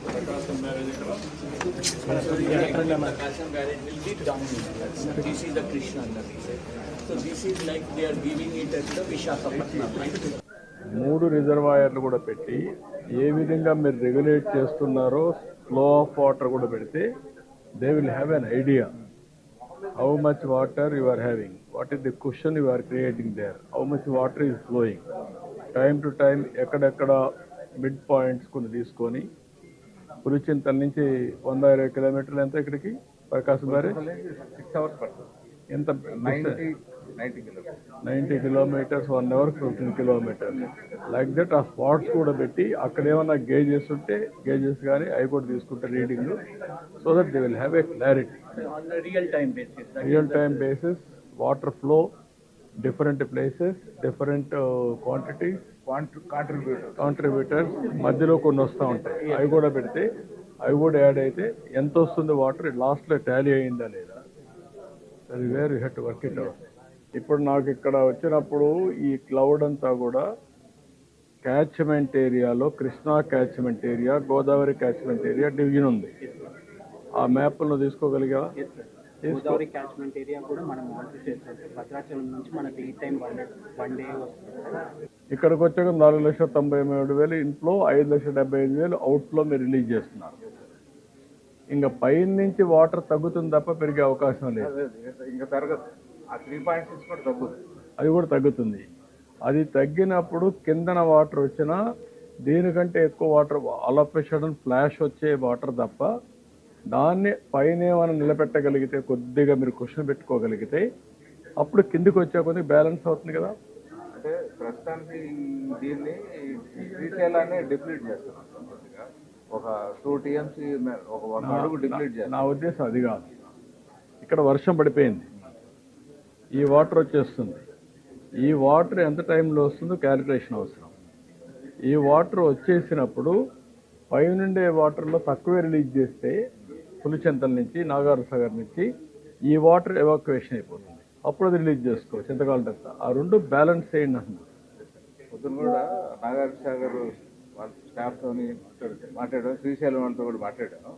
Prakasam marriage will be down. This is the Krishna Navi. So this is like they are giving it at the Visakhapatnam, right? 3 రిజర్వాయర్లు కూడా పెట్టి ఏ విధంగా మీరు regulate చేస్తున్నారో flow of water కూడా పెడితే they will have an idea how much water you are having, what is the question you are creating there, how much water is flowing, time to time ఎక్కడెక్కడ mid points కొన్ని తీసుకొని పులిచింతల నుంచి 120 కిలోమీటర్లు ఎంత ఇక్కడికి ప్రకాశం barrage 6 hours పడుతుంది. ఎంత 90 kilometers 1 hour 15 kilometers like that. ఆ స్పాట్స్ కూడా పెట్టి అక్కడ ఏమన్నా గేజెస్ ఉంటే గేజెస్ కానీ అవి కూడా తీసుకుంటే reading, so that they will have a clarity On the real time basis. Real time basis. Water flow different places, different quantities, contributors మధ్యలో కొన్ని వస్తూ ఉంటాయి, అవి కూడా పెడితే అవి కూడా యాడ్ అయితే ఎంత వస్తుంది వాటర్ లాస్ట్లో టాలీ అయిందా లేదా, అది where you have to work it out. ఇప్పుడు నాకు ఇక్కడ వచ్చినప్పుడు ఈ క్లౌడ్ అంతా కూడా క్యాచ్మెంట్ ఏరియాలో Krishna catchment area, Godavari catchment area division ఉంది. ఆ మ్యాప్లను తీసుకోగలిగా? గోదావరి క్యాచ్మెంట్ ఏరియా కూడా మనం మానిటర్ చేస్తాం. భద్రాచలం నుంచి మనకి ఈ టైం వన్ డే వస్తుంది. ఇక్కడికి వచ్చాక 4,97,000 ఇంట్లో 5,75,000 అవుట్లో మీరు రిలీజ్ చేస్తున్నారు. ఇంకా పైన నుంచి వాటర్ తగ్గుతుంది తప్ప పెరిగే అవకాశం లేదు. ఇంకా పెరగదు. ఆ 3.6 కూడా తగ్గుతుంది. అది కూడా తగ్గుతుంది. అది తగ్గినప్పుడు కిందన వాటర్ వచ్చినా దీనికంటే ఎక్కువ water all of a sudden flash వచ్చే వాటర్ తప్ప దాన్ని పైన ఏమైనా నిలబెట్టగలిగితే కొద్దిగా మీరు క్వశ్చన్ పెట్టుకోగలిగితే అప్పుడు కిందికి వచ్చే కొద్దిగా బ్యాలెన్స్ అవుతుంది కదా. అంటే ప్రస్తుతానికి దీన్ని శ్రీశైలాన్ని డిప్లీట్ చేస్తున్నాం. ఒక 2 TMC ఒక అడుగు డిప్లీట్ చేస్తాం. నా ఉద్దేశం అది కాదు. ఇక్కడ వర్షం పడిపోయింది, ఈ వాటర్ వచ్చేస్తుంది. ఈ వాటర్ ఎంత టైంలో వస్తుందో క్యాలిక్యులేషన్ అవసరం. ఈ వాటర్ వచ్చేసినప్పుడు పైనుండే వాటర్లో తక్కువే రిలీజ్ చేస్తే పులిచెంతల నుంచి నాగార్జునసాగర్ నుంచి ఈ వాటర్ ఎవాక్యుయేషన్ అయిపోతుంది. అప్పుడు అది రిలీజ్ చేసుకోవచ్చు ఎంతకాలం తర్వాత. ఆ రెండు బ్యాలెన్స్ చేయండి అంటున్నాను. పొద్దున కూడా నాగార్జునసాగర్ వాళ్ళ స్టాఫ్తో మాట్లాడాను, శ్రీశైలం వాళ్ళతో కూడా మాట్లాడాను.